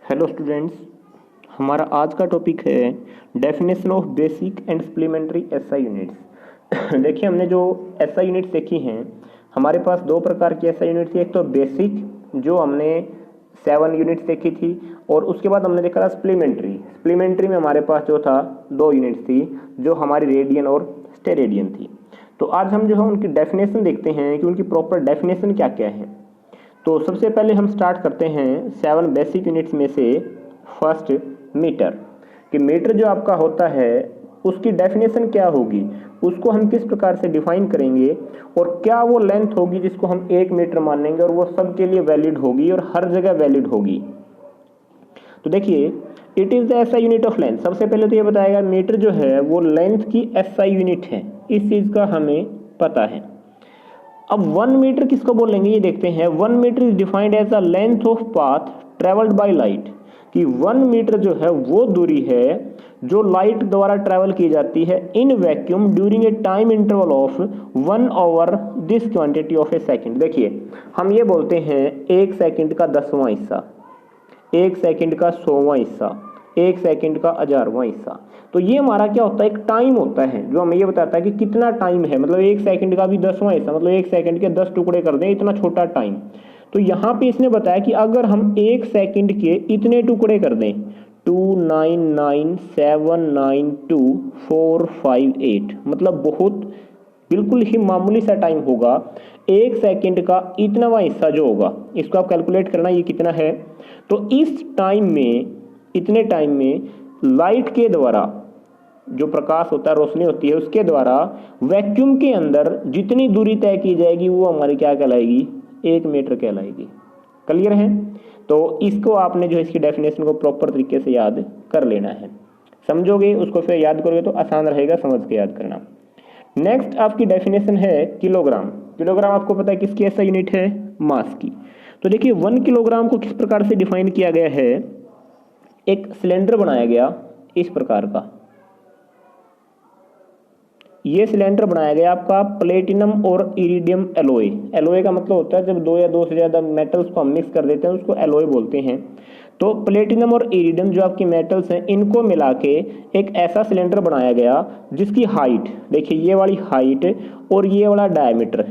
Hello students, हमारा आज का टॉपिक है definition of basic and supplementary SI units. देखिए, हमने जो एसआई यूनिट्स देखी हैं, हमारे पास दो प्रकार की एसआई यूनिट थी। एक तो बेसिक, जो हमने 7 यूनिट्स देखी थी, और उसके बाद हमने देखा था सप्लीमेंट्री। सप्लीमेंट्री में हमारे पास जो था 2 यूनिट्स थी, जो हमारी रेडियन और स्टेरेडियन थी। तो आज हम जो है उनकी डेफिनेशन देखते हैं कि उनकी प्रॉपर डेफिनेशन क्या क्या है। तो सबसे पहले हम स्टार्ट करते हैं 7 बेसिक यूनिट्स में से फर्स्ट मीटर। कि मीटर जो आपका होता है उसकी डेफिनेशन क्या होगी, उसको हम किस प्रकार से डिफाइन करेंगे, और क्या वो लेंथ होगी जिसको हम 1 मीटर मानेंगे और वो सबके लिए वैलिड होगी और हर जगह वैलिड होगी। तो देखिए, it is the SI unit of length. सबसे पहले तो ये बताएगा मीटर जो है वो लेंथ की एसआई यूनिट है, इस चीज का हमें पता है। अब 1 मीटर किसको बोलेंगे ये देखते हैं। 1 metre is defined as the length of path travelled by light. कि 1 मीटर जो है वो दूरी है जो लाइट द्वारा ट्रेवल की जाती है in vacuum during a time interval of 1 over this quantity of A second. देखिए, हम ये बोलते हैं 1 सेकंड का 10वां हिस्सा, 1 सेकंड का 100वां हिस्सा, 1 सेकंड का 1000वां हिस्सा। तो ये हमारा क्या होता है, एक टाइम होता है जो हमें ये बताता है कि कितना टाइम है। मतलब 1 सेकंड का भी 10वां हिस्सा, मतलब 1 सेकंड के 10 टुकड़े कर दें, इतना छोटा टाइम। तो यहाँ पे इसने बताया कि अगर हम 1 सेकंड के इतने टुकड़े कर दें, 299,792,458, मतलब बहुत बिल्कुल ही मामूली सा टाइम होगा। 1 सेकंड का इतनावा हिस्सा जो होगा, इसको आप कैलकुलेट करना ये कितना है। तो इस टाइम में, इतने टाइम में लाइट के द्वारा जो प्रकाश होता है, रोशनी होती है, उसके द्वारा वैक्यूम के अंदर जितनी दूरी तय की जाएगी वो हमारी क्या कहलाएगी, 1 मीटर कहलाएगी। क्लियर है? तो इसको आपने जो इसकी डेफिनेशन को प्रॉपर तरीके से याद कर लेना है। समझोगे उसको, फिर याद करोगे तो आसान रहेगा समझ के याद करना। नेक्स्ट आपकी डेफिनेशन है किलोग्राम। किलोग्राम आपको पता है किसकी ऐसा यूनिट है, मास की। तो देखिए, 1 किलोग्राम को किस प्रकार से डिफाइन किया गया है। एक सिलेंडर बनाया गया इस प्रकार का, ये सिलेंडर बनाया गया आपका प्लेटिनम और इरिडियम एलोय। एलोय का मतलब होता है जब 2 या 2 से ज्यादा मेटल्स को हम मिक्स कर देते हैं उसको एलोय बोलते हैं। तो प्लेटिनम और इरिडियम जो आपकी मेटल्स हैं, इनको मिला के एक ऐसा सिलेंडर बनाया गया जिसकी हाइट, देखिए ये वाली हाइट और ये वाला डायमीटर,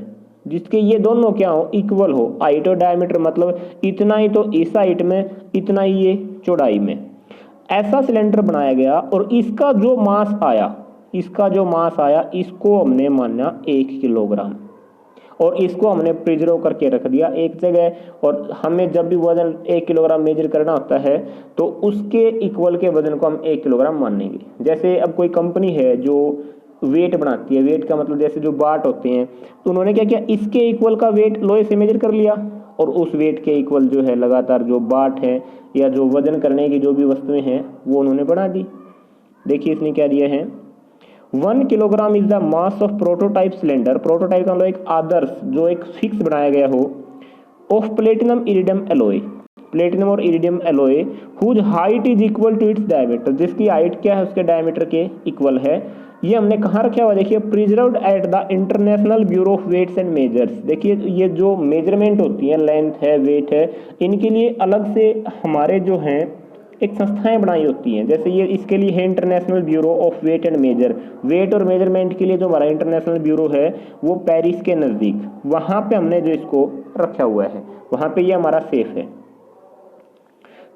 जिसके ये दोनों क्या हो, इक्वल हो। हाइट और डायमीटर मतलब इतना ही तो इस हाइट में, इतना ही ये चौड़ाई में। ऐसा सिलेंडर बनाया गया और इसका जो मास आया, इसका जो मास आया, इसको हमने माना 1 किलोग्राम, और इसको हमने प्रिजर्व करके रख दिया एक जगह। और हमें जब भी वजन 1 किलोग्राम मेजर करना होता है तो उसके इक्वल के वजन को हम 1 किलोग्राम मानेंगे। जैसे अब कोई कंपनी है जो वेट बनाती है, वेट का मतलब जैसे जो बाट होते हैं, तो उन्होंने क्या किया, इसके इक्वल का वेट लोहे से मेजर कर लिया और उस वेट के इक्वल जो है लगातार जो बाट है या जो वजन करने की जो भी वस्तुएं हैं वो उन्होंने बना दी। देखिए इसने क्या दिया है, 1 kilogram is the mass of prototype cylinder. Prototype का मतलब एक आदर्श, जो एक फिक्स बनाया गया हो, of platinum iridium alloy, platinum और iridium alloy, whose height is equal to its diameter, जिसकी हाइट क्या है उसके डायमीटर के इक्वल है। ये हमने कहाँ रखा हुआ, देखिए preserved at the international bureau of weights and measures. देखिए ये जो मेजरमेंट होती है, लेंथ है, वेट है, इनके लिए अलग से हमारे जो हैं एक संस्थाएं बनाई होती हैं। जैसे ये इसके लिए है international bureau of weight and measure. Weight और मेजरमेंट के लिए जो हमारा इंटरनेशनल ब्यूरो है वो पेरिस के नज़दीक, वहाँ पे हमने जो इसको रखा हुआ है, वहाँ पे ये हमारा सेफ है।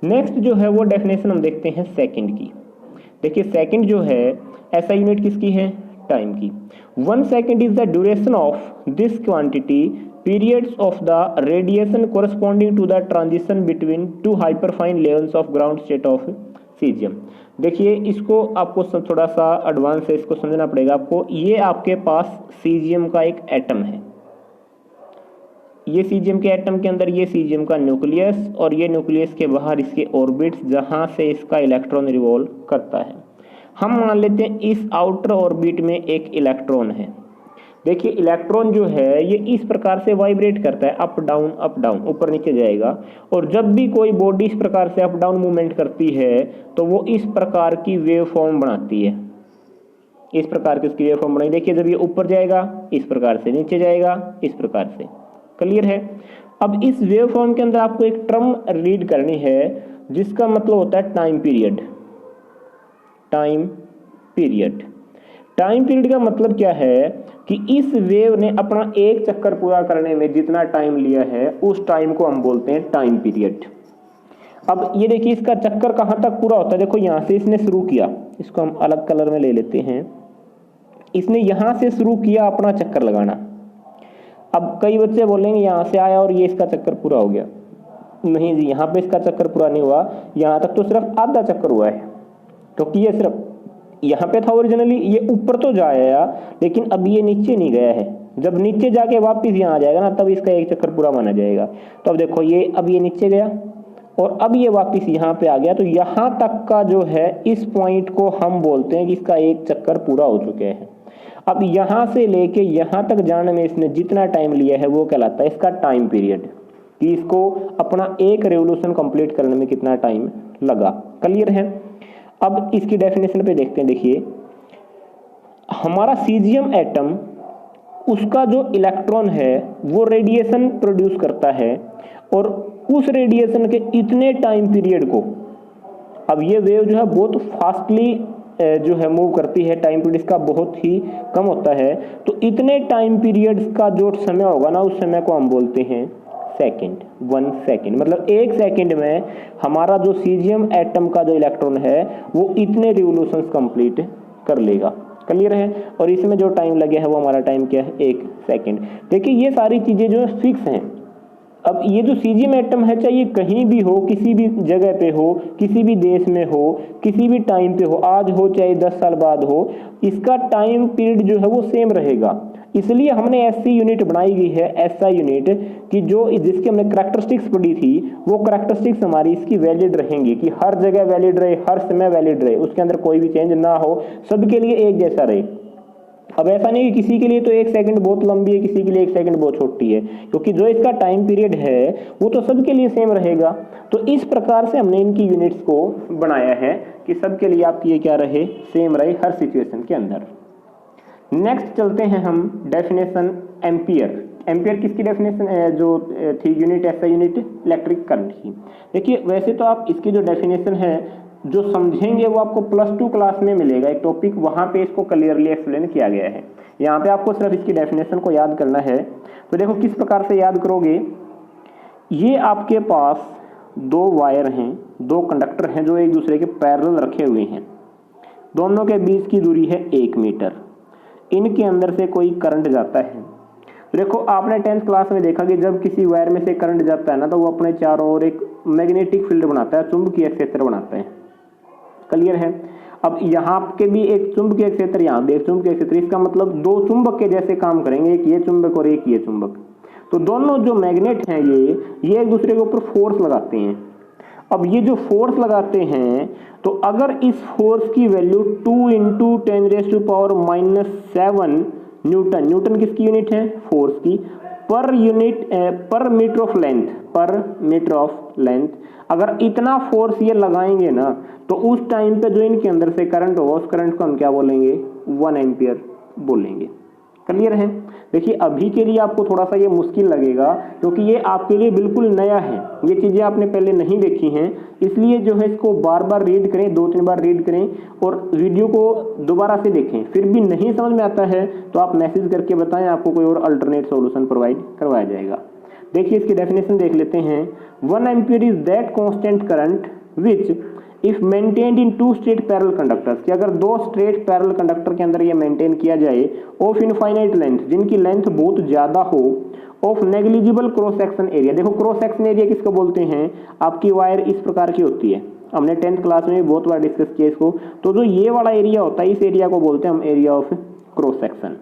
नेक्स्ट जो है वो डेफिनेशन हम देखते हैं सेकंड की। देखिए सेकंड जो है ऐसा यूनिट किसकी है, टाइम की। 1 second is the duration of this quantity periods of the radiation corresponding to the transition between two hyperfine levels of ground state of cesium। देखिए इसको आपको थोड़ा सा एडवांस से इसको समझना पड़ेगा आपको। ये आपके पास सीजियम का एक एटम है, ये सीजियम के एटम के अंदर ये सीजियम का न्यूक्लियस, और ये न्यूक्लियस के बाहर इसके ऑर्बिट्स जहां से इसका इलेक्ट्रॉन रिवॉल्व करता है। हम मान लेते हैं इस आउटर ऑर्बिट में एक इलेक्ट्रॉन है। देखिए इलेक्ट्रॉन जो है ये इस प्रकार से वाइब्रेट करता है, अप डाउन, ऊपर नीचे जाएगा। और जब भी कोई बॉडी इस प्रकार से अप डाउन मूवमेंट करती है तो वो इस प्रकार की वेव फॉर्म बनाती है, इस प्रकार की इसकी वेव फॉर्म बनाई। देखिए जब ये ऊपर जाएगा इस प्रकार से, नीचे जाएगा इस प्रकार से। क्लियर है? अब इस वेव फॉर्म के अंदर आपको एक टर्म रीड करनी है जिसका मतलब होता है time period. Time period, time period का मतलब क्या है कि इस वेव ने अपना एक चक्कर पूरा करने में जितना टाइम लिया है उस टाइम को हम बोलते हैं टाइम पीरियड। अब ये देखिए इसका चक्कर कहाँ तक पूरा होता है, देखो यहाँ से इसने शुरू किया, इसको हम अलग कलर में ले लेते हैं, इसने यहाँ से शुरू किया अपना चक्कर लगाना। अब कई बच्चे बोलेंगे यहाँ से आया और ये इसका चक्कर पूरा हो गया, नहीं जी, यहाँ पे इसका चक्कर पूरा नहीं हुआ, यहाँ तक तो सिर्फ आधा चक्कर हुआ है, क्योंकि ये सिर्फ यहाँ पे था ओरिजिनली, ये ऊपर तो जाया लेकिन अब ये नीचे नहीं गया है, जब नीचे जाके वापस यहाँ आ जाएगा ना तब इसका एक चक्कर पूरा माना जाएगा। तो अब देखो ये अब ये नीचे गया और अब ये वापस यहाँ पे आ गया, तो यहाँ तक का जो है इस पॉइंट को हम बोलते हैं कि इसका एक चक्कर पूरा हो चुके हैं। अब यहाँ से लेके यहाँ तक जाने में इसने जितना टाइम लिया है वो कहलाता है इसका टाइम पीरियड, कि इसको अपना एक रेवोल्यूशन कंप्लीट करने में कितना टाइम लगा। क्लियर है? अब इसकी डेफिनेशन पे देखते हैं। देखिए हमारा सीजियम एटम, उसका जो इलेक्ट्रॉन है वो रेडिएशन प्रोड्यूस करता है और उस रेडिएशन के इतने टाइम पीरियड को, अब ये वेव जो है बहुत फास्टली जो है मूव करती है, टाइम पीरियड इसका बहुत ही कम होता है, तो इतने टाइम पीरियड्स का जो समय होगा ना उस समय को हम बोलते हैं सेकंड, 1 सेकंड। मतलब 1 सेकंड में हमारा जो सीजियम एटम का जो इलेक्ट्रॉन है वो इतने रिवोल्यूशंस कंप्लीट कर लेगा। क्लियर है? और इसमें जो टाइम लगे है वो हमारा टाइम क्या है, 1 सेकंड। देखिए ये सारी चीजें जो है फिक्स हैं। अब ये जो सीजियम एटम है, चाहे कहीं भी हो, किसी भी जगह पे हो, किसी भी देश में हो, किसी भी टाइम पे हो, आज हो चाहे 10 साल बाद हो, इसका टाइम पीरियड जो है वो सेम रहेगा। इसलिए हमने ऐसी यूनिट बनाई गई है, ऐसा यूनिट कि जो जिसकी हमने करैक्टरिस्टिक्स पढ़ी थी वो करैक्टरिस्टिक्स हमारी इसकी वैलिड रहेंगी, कि हर जगह वैलिड रहे, हर समय वैलिड रहे, उसके अंदर कोई भी चेंज ना हो, सबके लिए एक जैसा रहे। अब ऐसा नहीं कि किसी के लिए तो 1 सेकंड बहुत लंबी है, किसी के लिए 1 सेकंड बहुत छोटी है, क्योंकि जो इसका टाइम पीरियड है वो तो सबके लिए सेम रहेगा। तो इस प्रकार से हमने इनकी यूनिट्स को बनाया है कि सबके लिए आपकी ये क्या रहे, सेम रहे हर सिचुएशन के अंदर। नेक्स्ट चलते हैं हम डेफिनेशन एम्पियर। एम्पियर किसकी डेफिनेशन जो थी, यूनिट ऐसा यूनिट इलेक्ट्रिक करंट की। देखिए वैसे तो आप इसकी जो डेफिनेशन है जो समझेंगे वो आपको +2 क्लास में मिलेगा एक टॉपिक, वहां पे इसको क्लियरली एक्सप्लेन किया गया है। यहाँ पे आपको सिर्फ इसकी डेफिनेशन को याद करना है। तो देखो किस प्रकार से याद करोगे, ये आपके पास 2 वायर हैं, 2 कंडक्टर हैं जो एक दूसरे के पैरेलल रखे हुए हैं, दोनों के बीच की दूरी है 1 मीटर। इनके अंदर से कोई करंट जाता है। तो देखो आपने 10th क्लास में देखा कि जब किसी वायर में से करंट जाता है ना तो वो अपने चारों ओर एक मैग्नेटिक फील्ड बनाता है, चुंबकीय क्षेत्र बनाता है। क्लियर है? अब यहाँ के भी एक चुंबकीय क्षेत्र, यहाँ भी एक चुंबकीय क्षेत्र, इसका मतलब 2 चुंबक के जैसे काम करेंगे, एक ये चुंबक और एक ये चुंबक। तो दोनों जो मैग्नेट हैं ये एक दूसरे के ऊपर फोर्स लगाते हैं। अब ये जो फोर्स लगाते हैं तो अगर इस फोर्स की वैल्यू 2 × 10⁻⁻7 न्यूटन, न्यूटन किसकी यूनिट है, फोर्स की, पर मीटर ऑफ लेंथ, पर मीटर ऑफ लेंथ, अगर इतना फोर्स ये लगाएंगे ना तो उस टाइम पे जो इनके अंदर से करंट होगा उस करंट को हम क्या बोलेंगे, 1 एम्पियर बोलेंगे। क्लियर है? देखिए अभी के लिए आपको थोड़ा सा ये मुश्किल लगेगा क्योंकि ये आपके लिए बिल्कुल नया है, ये चीजें आपने पहले नहीं देखी हैं, इसलिए जो है इसको बार बार रीड करें, 2-3 बार रीड करें और वीडियो को दोबारा से देखें। फिर भी नहीं समझ में आता है तो आप मैसेज करके बताएं, आपको कोई और अल्टरनेट सॉल्यूशन प्रोवाइड करवाया जाएगा। देखिए इसकी डेफिनेशन देख लेते हैं। 1 ampere is that constant current which if maintained in 2 straight parallel conductors, कि अगर 2 स्ट्रेट पैरेलल कंडक्टर के अंदर ये मेंटेन किया जाए, ऑफ इनफाइनाइट लेंथ, जिनकी लेंथ बहुत ज्यादा हो, of negligible cross section area. देखो क्रॉस सेक्शन एरिया किसको बोलते हैं, आपकी वायर इस प्रकार की होती है, हमने 10th क्लास में बहुत बार डिस्कस किया इसको। तो जो ये वाला एरिया होता है इस एरिया को बोलते हैं हम area of cross section.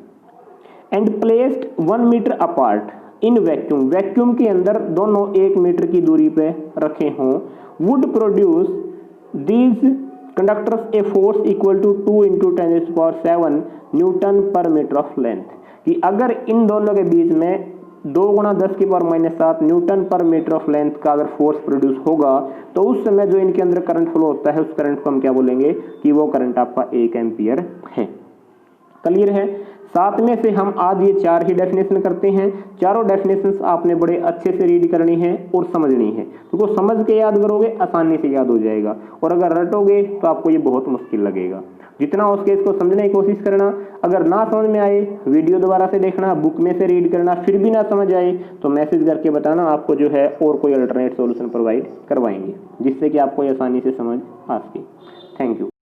And placed 1 metre apart in vacuum, vacuum के अंदर दोनों 1 मीटर की दूरी पे रखे हों, would produce these conductors a force equal to 2 × 10⁻7 Newton पर मीटर ऑफ लेंथ, कि अगर इन दोनों के बीच में 2 × 10⁻⁷ न्यूटन पर मीटर ऑफ लेंथ का अगर फोर्स प्रोड्यूस होगा तो उस समय जो इनके अंदर करंट फ्लो होता है उस करंट को हम क्या बोलेंगे कि वो करंट आपका 1 एम्पियर है। क्लियर है? साथ में से हम आज ये 4 ही डेफिनेशन करते हैं। चारों डेफिनेशंस आपने बड़े अच्छे से रीड करनी है और समझनी है, क्योंकि समझ के याद करोगे आसानी से याद हो जाएगा, और अगर रटोगे तो आपको ये बहुत मुश्किल लगेगा। जितना हो सके इसको समझने की कोशिश करना। अगर ना समझ में आए वीडियो दोबारा से देखना, बुक में से रीड करना, फिर भी ना समझ आए तो मैसेज करके बताना, आपको जो है और कोई अल्टरनेट सॉल्यूशन प्रोवाइड करवाएंगे जिससे कि आपको आसानी से समझ आ सके। Thank you.